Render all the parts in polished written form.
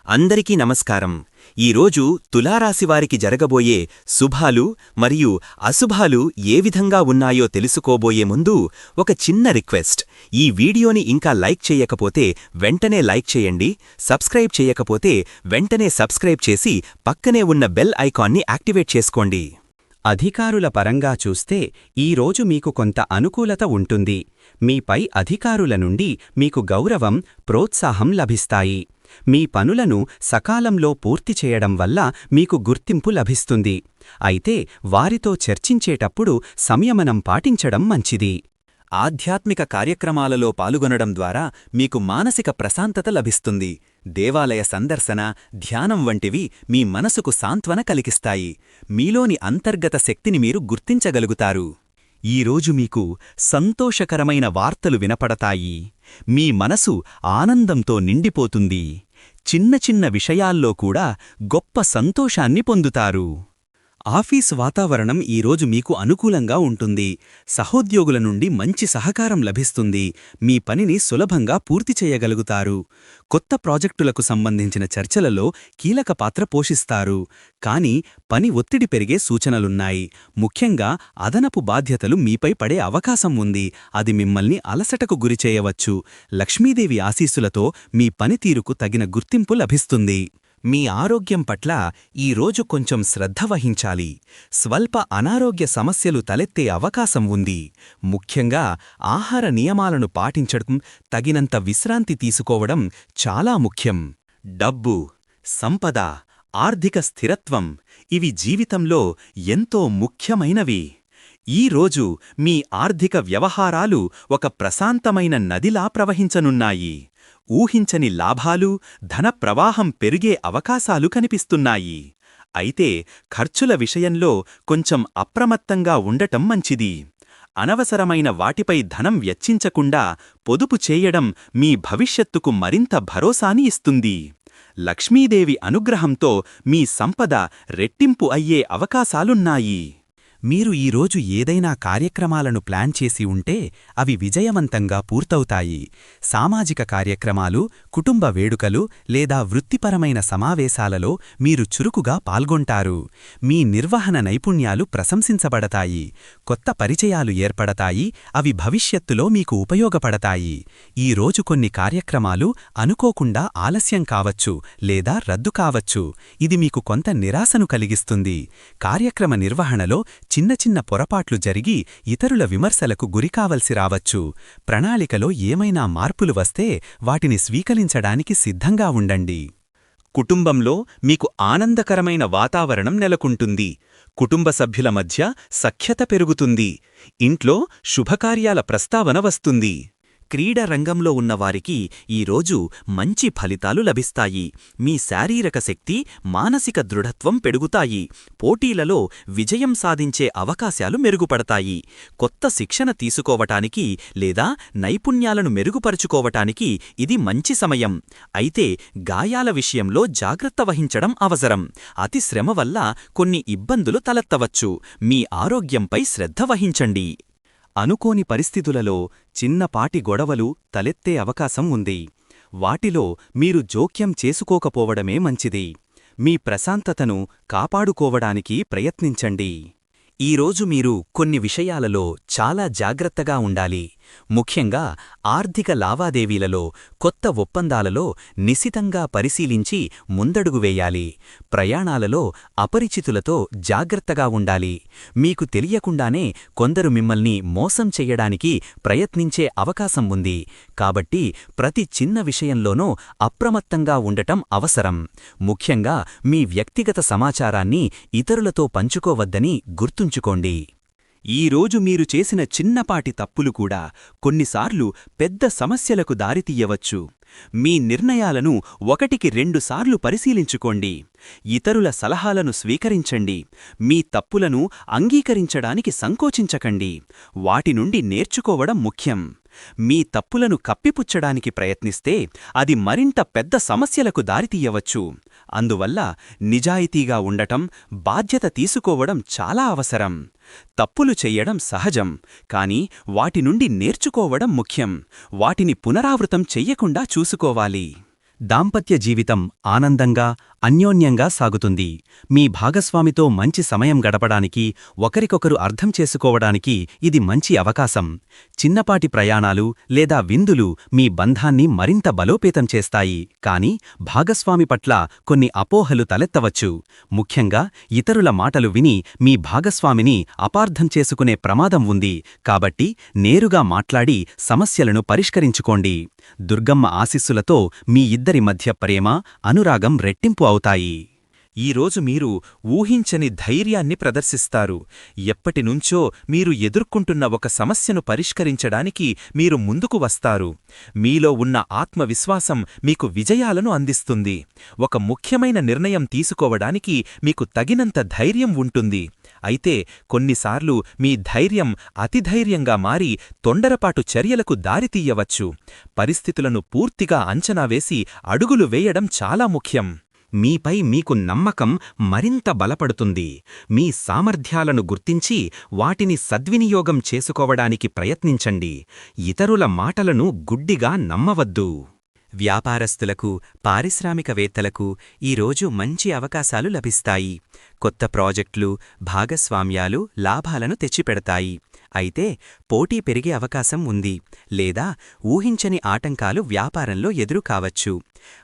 అందరికీ నమస్కారం. ఈరోజు తులారాశివారికి జరగబోయే శుభాలు మరియు అశుభాలు ఏ విధంగా ఉన్నాయో తెలుసుకోబోయే ముందు ఒక చిన్న రిక్వెస్ట్. ఈ వీడియోని ఇంకా లైక్ చేయకపోతే వెంటనే లైక్ చేయండి. సబ్స్క్రైబ్ చేయకపోతే వెంటనే సబ్స్క్రైబ్ చేసి పక్కనే ఉన్న బెల్ ఐకాన్ని యాక్టివేట్ చేసుకోండి. అధికారుల పరంగా చూస్తే ఈరోజు మీకు కొంత అనుకూలత ఉంటుంది. మీపై అధికారుల నుండి మీకు గౌరవం, ప్రోత్సాహం లభిస్తాయి. మీ పనులను సకాలంలో పూర్తి చేయడం వల్ల మీకు గుర్తింపు లభిస్తుంది. అయితే వారితో చర్చించేటప్పుడు సంయమనం పాటించడం మంచిది. ఆధ్యాత్మిక కార్యక్రమాలలో పాల్గొనడం ద్వారా మీకు మానసిక ప్రశాంతత లభిస్తుంది. దేవాలయ సందర్శన, ధ్యానం వంటివి మీ మనసుకు సాంత్వన కలిగిస్తాయి. మీలోని అంతర్గత శక్తిని మీరు గుర్తించగలుగుతారు. ఈరోజు మీకు సంతోషకరమైన వార్తలు వినపడతాయి. మీ మనసు ఆనందంతో నిండిపోతుంది. చిన్న చిన్న విషయాల్లో కూడా గొప్ప సంతోషాన్ని పొందుతారు. ఆఫీసు వాతావరణం ఈరోజు మీకు అనుకూలంగా ఉంటుంది. సహోద్యోగుల నుండి మంచి సహకారం లభిస్తుంది. మీ పనిని సులభంగా పూర్తి చేయగలుగుతారు. కొత్త ప్రాజెక్టులకు సంబంధించిన చర్చలలో కీలక పాత్ర పోషిస్తారు. కానీ పని ఒత్తిడి పెరిగే సూచనలున్నాయి. ముఖ్యంగా అదనపు బాధ్యతలు మీపై పడే అవకాశం ఉంది. అది మిమ్మల్ని అలసటకు గురిచేయవచ్చు. లక్ష్మీదేవి ఆశీస్సులతో మీ పనితీరుకు తగిన గుర్తింపు లభిస్తుంది. మీ ఆరోగ్యం పట్ల ఈరోజు కొంచెం శ్రద్ధ వహించాలి. స్వల్ప అనారోగ్య సమస్యలు తలెత్తే అవకాశం ఉంది. ముఖ్యంగా ఆహార నియమాలను పాటించడం, తగినంత విశ్రాంతి తీసుకోవడం చాలా ముఖ్యం. డబ్బు, సంపద, ఆర్థిక స్థిరత్వం ఇవి జీవితంలో ఎంతో ముఖ్యమైనవి. ఈరోజు మీ ఆర్థిక వ్యవహారాలు ఒక ప్రశాంతమైన నదిలా ప్రవహించనున్నాయి. ఊహించని లాభాలు, ధన ప్రవాహం పెరిగే అవకాశాలు కనిపిస్తున్నాయి. అయితే ఖర్చుల విషయంలో కొంచెం అప్రమత్తంగా ఉండటం మంచిది. అనవసరమైన వాటిపై ధనం వెచ్చించకుండా పొదుపు చేయడం మీ భవిష్యత్తుకు మరింత భరోసాని ఇస్తుంది. లక్ష్మీదేవి అనుగ్రహంతో మీ సంపద రెట్టింపు అయ్యే అవకాశాలున్నాయి. మీరు ఈరోజు ఏదైనా కార్యక్రమాలను ప్లాన్ చేసి ఉంటే అవి విజయవంతంగా పూర్తవుతాయి. సామాజిక కార్యక్రమాలు, కుటుంబ వేడుకలు లేదా వృత్తిపరమైన సమావేశాలలో మీరు చురుకుగా పాల్గొంటారు. మీ నిర్వహణ నైపుణ్యాలు ప్రశంసించబడతాయి. కొత్త పరిచయాలు ఏర్పడతాయి. అవి భవిష్యత్తులో మీకు ఉపయోగపడతాయి. ఈరోజు కొన్ని కార్యక్రమాలు అనుకోకుండా ఆలస్యం కావచ్చు లేదా రద్దు కావచ్చు. ఇది మీకు కొంత నిరాశను కలిగిస్తుంది. కార్యక్రమ నిర్వహణలో చిన్న చిన్న పొరపాట్లు జరిగి ఇతరుల విమర్శలకు గురికావలసి రావచ్చు. ప్రణాళికలో ఏమైనా మార్పులు వస్తే వాటిని స్వీకరించడానికి సిద్ధంగా ఉండండి. కుటుంబంలో మీకు ఆనందకరమైన వాతావరణం నెలకొంటుంది. కుటుంబ సభ్యుల మధ్య సఖ్యత పెరుగుతుంది. ఇంట్లో శుభకార్యాల ప్రస్తావన వస్తుంది. క్రీడా రంగంలో ఉన్నవారికి ఈరోజు మంచి ఫలితాలు లభిస్తాయి. మీ శారీరక శక్తి, మానసిక దృఢత్వం పెరుగుతాయి. పోటీలలో విజయం సాధించే అవకాశాలు మెరుగుపడతాయి. కొత్త శిక్షణ తీసుకోవటానికి లేదా నైపుణ్యాలను మెరుగుపరుచుకోవటానికి ఇది మంచి సమయం. అయితే గాయాల విషయంలో జాగ్రత్త వహించడం అవసరం. అతి శ్రమ వల్ల కొన్ని ఇబ్బందులు తలెత్తవచ్చు. మీ ఆరోగ్యంపై శ్రద్ధ వహించండి. అనుకోని పరిస్థితులలో చిన్నపాటి గొడవలు తలెత్తే అవకాశం ఉంది. వాటిలో మీరు జోక్యం చేసుకోకపోవడమే మంచిది. మీ ప్రశాంతతను కాపాడుకోవడానికి ప్రయత్నించండి. ఈరోజు మీరు కొన్ని విషయాలలో చాలా జాగ్రత్తగా ఉండాలి. ముఖ్యంగా ఆర్థిక లావాదేవీలలో, కొత్త ఒప్పందాలలో నిశితంగా పరిశీలించి ముందడుగు వేయాలి. ప్రయాణాలలో అపరిచితులతో జాగ్రత్తగా ఉండాలి. మీకు తెలియకుండానే కొందరు మిమ్మల్ని మోసం చెయ్యడానికి ప్రయత్నించే అవకాశం ఉంది. కాబట్టి ప్రతి చిన్న విషయంలోనూ అప్రమత్తంగా ఉండటం అవసరం. ముఖ్యంగా మీ వ్యక్తిగత సమాచారాన్ని ఇతరులతో పంచుకోవద్దని గుర్తుంచుకోండి. ఈరోజు మీరు చేసిన చిన్నపాటి తప్పులు కూడా కొన్నిసార్లు పెద్ద సమస్యలకు దారితీయవచ్చు. మీ నిర్ణయాలను 1-2 సార్లు పరిశీలించుకోండి. ఇతరుల సలహాలను స్వీకరించండి. మీ తప్పులను అంగీకరించడానికి సంకోచించకండి. వాటి నుండి నేర్చుకోవడం ముఖ్యం. మీ తప్పులను కప్పిపుచ్చడానికి ప్రయత్నిస్తే అది మరింత పెద్ద సమస్యలకు దారితీయవచ్చు. అందువల్ల నిజాయితీగా ఉండటం, బాధ్యత తీసుకోవడం చాలా అవసరం. తప్పులు చెయ్యడం సహజం, కానీ వాటి నుండి నేర్చుకోవడం ముఖ్యం. వాటిని పునరావృతం చెయ్యకుండా చూసుకోవాలి. దాంపత్య జీవితం ఆనందంగా, అన్యోన్యంగా సాగుతుంది. మీ భాగస్వామితో మంచి సమయం గడపడానికి, ఒకరికొకరు అర్థం చేసుకోవడానికి ఇది మంచి అవకాశం. చిన్నపాటి ప్రయాణాలు లేదా విందులు మీ బంధాన్ని మరింత బలోపేతం చేస్తాయి. కానీ భాగస్వామి పట్ల కొన్ని అపోహలు తలెత్తవచ్చు. ముఖ్యంగా ఇతరుల మాటలు విని మీ భాగస్వామిని అపార్థం చేసుకునే ప్రమాదం ఉంది. కాబట్టి నేరుగా మాట్లాడి సమస్యలను పరిష్కరించుకోండి. దుర్గమ్మ ఆశీస్సులతో మీ ఇద్దరి మధ్య ప్రేమ, అనురాగం రెట్టింపు అవుతాయి. ఈరోజు మీరు ఊహించని ధైర్యాన్ని ప్రదర్శిస్తారు. ఎప్పటినుంచో మీరు ఎదుర్కొంటున్న ఒక సమస్యను పరిష్కరించడానికి మీరు ముందుకు వస్తారు. మీలో ఉన్న ఆత్మవిశ్వాసం మీకు విజయాలను అందిస్తుంది. ఒక ముఖ్యమైన నిర్ణయం తీసుకోవడానికి మీకు తగినంత ధైర్యం ఉంటుంది. అయితే కొన్నిసార్లు మీ ధైర్యం అతిధైర్యంగా మారి తొందరపాటు చర్యలకు దారితీయవచ్చు. పరిస్థితులను పూర్తిగా అంచనా వేసి అడుగులు వేయడం చాలా ముఖ్యం. మీపై మీకు నమ్మకం మరింత బలపడుతుంది. మీ సామర్థ్యాలను గుర్తించి వాటిని సద్వినియోగం చేసుకోవడానికి ప్రయత్నించండి. ఇతరుల మాటలను గుడ్డిగా నమ్మవద్దు. వ్యాపారస్తులకు, పారిశ్రామికవేత్తలకు ఈరోజు మంచి అవకాశాలు లభిస్తాయి. కొత్త ప్రాజెక్టులు, భాగస్వామ్యాలు లాభాలను తెచ్చిపెడతాయి. అయితే పోటీ పెరిగే అవకాశం ఉంది, లేదా ఊహించని ఆటంకాలు వ్యాపారంలో ఎదురుకావచ్చు.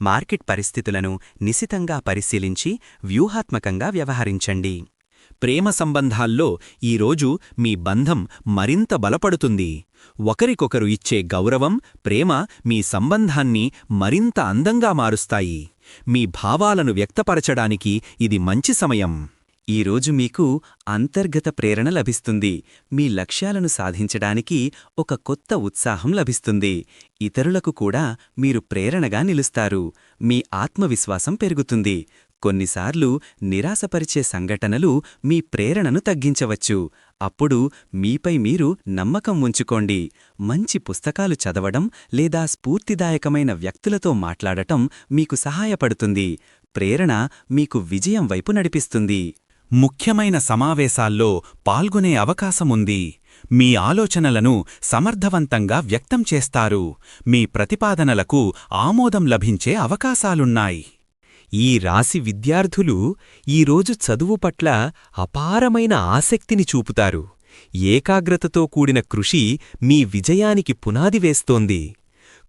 మార్కెట్ పరిస్థితులను నిశితంగా పరిశీలించి వ్యూహాత్మకంగా వ్యవహరించండి. ప్రేమ సంబంధాల్లో ఈరోజు మీ బంధం మరింత బలపడుతుంది. ఒకరికొకరు ఇచ్చే గౌరవం, ప్రేమ మీ సంబంధాన్ని మరింత అందంగా మారుస్తాయి. మీ భావాలను వ్యక్తపరచడానికి ఇది మంచి సమయం. ఈరోజు మీకు అంతర్గత ప్రేరణ లభిస్తుంది. మీ లక్ష్యాలను సాధించడానికి ఒక కొత్త ఉత్సాహం లభిస్తుంది. ఇతరులకు కూడా మీరు ప్రేరణగా నిలుస్తారు. మీ ఆత్మవిశ్వాసం పెరుగుతుంది. కొన్నిసార్లు నిరాశపరిచే సంఘటనలు మీ ప్రేరణను తగ్గించవచ్చు. అప్పుడు మీపై మీరు నమ్మకం ఉంచుకోండి. మంచి పుస్తకాలు చదవడం లేదా స్ఫూర్తిదాయకమైన వ్యక్తులతో మాట్లాడటం మీకు సహాయపడుతుంది. ప్రేరణ మీకు విజయం వైపు నడిపిస్తుంది. ముఖ్యమైన సమావేశాల్లో పాల్గొనే అవకాశముంది. మీ ఆలోచనలను సమర్థవంతంగా వ్యక్తం చేస్తారు. మీ ప్రతిపాదనలకు ఆమోదం లభించే అవకాశాలున్నాయి. ఈ రాశి విద్యార్థులు ఈరోజు చదువు పట్ల అపారమైన ఆసక్తిని చూపుతారు. ఏకాగ్రతతో కూడిన కృషి మీ విజయానికి పునాది వేస్తోంది.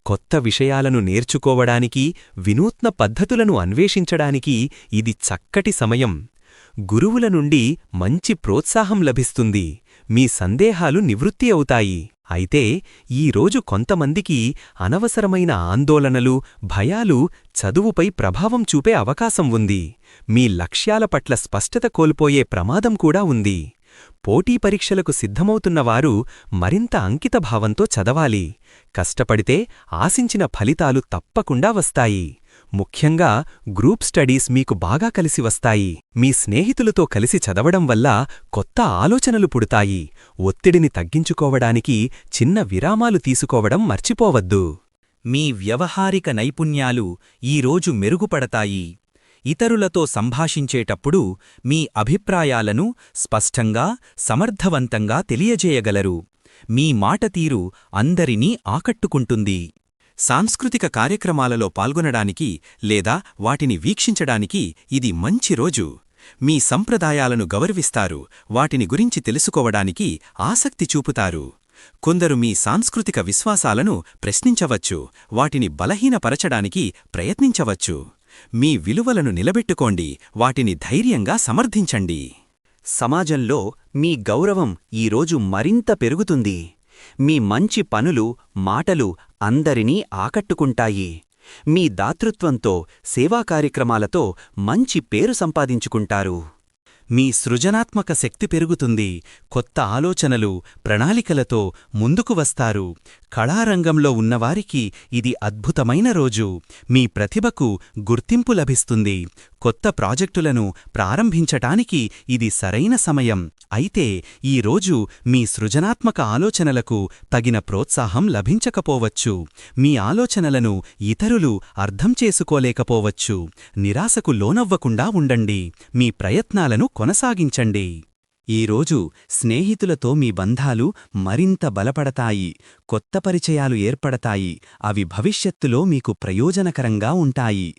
కొత్త విషయాలను నేర్చుకోవడానికి, వినూత్న పద్ధతులను అన్వేషించడానికి ఇది చక్కటి సమయం. గురువుల నుండి మంచి ప్రోత్సాహం లభిస్తుంది. మీ సందేహాలు నివృత్తి అవుతాయి. అయితే ఈరోజు కొంతమందికి అనవసరమైన ఆందోళనలు, భయాలు చదువుపై ప్రభావం చూపే అవకాశం ఉంది. మీ లక్ష్యాల పట్ల స్పష్టత కోల్పోయే ప్రమాదం కూడా ఉంది. పోటీ పరీక్షలకు సిద్ధమవుతున్నవారు మరింత అంకితభావంతో చదవాలి. కష్టపడితే ఆశించిన ఫలితాలు తప్పకుండా వస్తాయి. ముఖ్యంగా గ్రూప్ స్టడీస్ మీకు బాగా కలిసి వస్తాయి. మీ స్నేహితులతో కలిసి చదవడం వల్ల కొత్త ఆలోచనలు పుడతాయి. ఒత్తిడిని తగ్గించుకోవడానికి చిన్న విరామాలు తీసుకోవడం మర్చిపోవద్దు. మీ వ్యవహారిక నైపుణ్యాలు ఈరోజు మెరుగుపడతాయి. ఇతరులతో సంభాషించేటప్పుడు మీ అభిప్రాయాలను స్పష్టంగా, సమర్థవంతంగా తెలియజేయగలరు. మీ మాటతీరు అందరినీ ఆకట్టుకుంటుంది. సాంస్కృతిక కార్యక్రమాలలో పాల్గొనడానికి లేదా వాటిని వీక్షించడానికి ఇది మంచి రోజు. మీ సంప్రదాయాలను గౌరవిస్తారు. వాటిని గురించి తెలుసుకోవడానికి ఆసక్తి చూపుతారు. కొందరు మీ సాంస్కృతిక విశ్వాసాలను ప్రశ్నించవచ్చు. వాటిని బలహీనపరచడానికి ప్రయత్నించవచ్చు. మీ విలువలను నిలబెట్టుకోండి. వాటిని ధైర్యంగా సమర్థించండి. సమాజంలో మీ గౌరవం ఈరోజు మరింత పెరుగుతుంది. మీ మంచి పనులు, మాటలు అందరినీ ఆకట్టుకుంటాయి. మీ దాతృత్వంతో, సేవా కార్యక్రమాలతో మంచి పేరు సంపాదించుకుంటారు. మీ సృజనాత్మక శక్తి పెరుగుతుంది. కొత్త ఆలోచనలు, ప్రణాళికలతో ముందుకు వస్తారు. కళారంగంలో ఉన్నవారికి ఇది అద్భుతమైన రోజు. మీ ప్రతిభకు గుర్తింపు లభిస్తుంది. కొత్త ప్రాజెక్టులను ప్రారంభించటానికి ఇది సరైన సమయం. అయితే ఈరోజు మీ సృజనాత్మక ఆలోచనలకు తగిన ప్రోత్సాహం లభించకపోవచ్చు. మీ ఆలోచనలను ఇతరులు అర్థం చేసుకోలేకపోవచ్చు. నిరాశకు లోనవ్వకుండా ఉండండి. మీ ప్రయత్నాలను కొనసాగించండి. ఈరోజు స్నేహితులతో మీ బంధాలు మరింత బలపడతాయి, కొత్త పరిచయాలు ఏర్పడతాయి, అవి భవిష్యత్తులో మీకు ప్రయోజనకరంగా ఉంటాయి.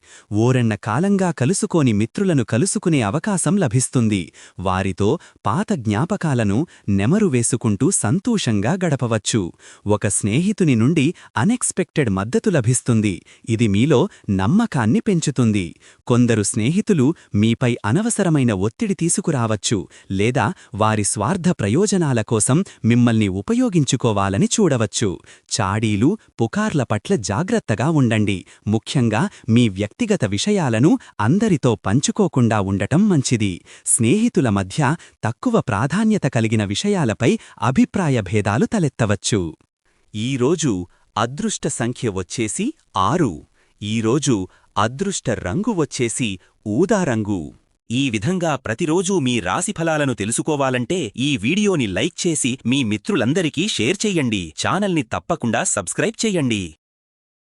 ఓరెన్న కాలంగా కలుసుకోని మిత్రులను కలుసుకునే అవకాశం లభిస్తుంది. వారితో పాత జ్ఞాపకాలను నెమరు వేసుకుంటూ సంతోషంగా గడపవచ్చు. ఒక స్నేహితుని నుండి అన్ఎక్స్పెక్టెడ్ మద్దతు లభిస్తుంది. ఇది మీలో నమ్మకాన్ని పెంచుతుంది. కొందరు స్నేహితులు మీపై అనవసరమైన ఒత్తిడి తీసుకురావచ్చు, లేదా వారి స్వార్థ ప్రయోజనాల కోసం మిమ్మల్ని ఉపయోగించుకోవాలని చూడవచ్చు. చాడీలు, పుకార్ల పట్ల జాగ్రత్తగా ఉండండి. ముఖ్యంగా మీ వ్యక్తిగత విషయాలను అందరితో పంచుకోకుండా ఉండటం మంచిది. స్నేహితుల మధ్య తక్కువ ప్రాధాన్యత కలిగిన విషయాలపై అభిప్రాయ భేదాలు తలెత్తవచ్చు. ఈరోజు అదృష్ట సంఖ్య వచ్చేసి 6. ఈరోజు అదృష్ట రంగు వచ్చేసి ఊదా రంగు. ఈ విధంగా ప్రతిరోజూ మీ రాశిఫలాలను తెలుసుకోవాలంటే ఈ వీడియోని లైక్ చేసి మీ మిత్రులందరికీ షేర్ చెయ్యండి. ఛానల్ని తప్పకుండా సబ్స్క్రైబ్ చెయ్యండి.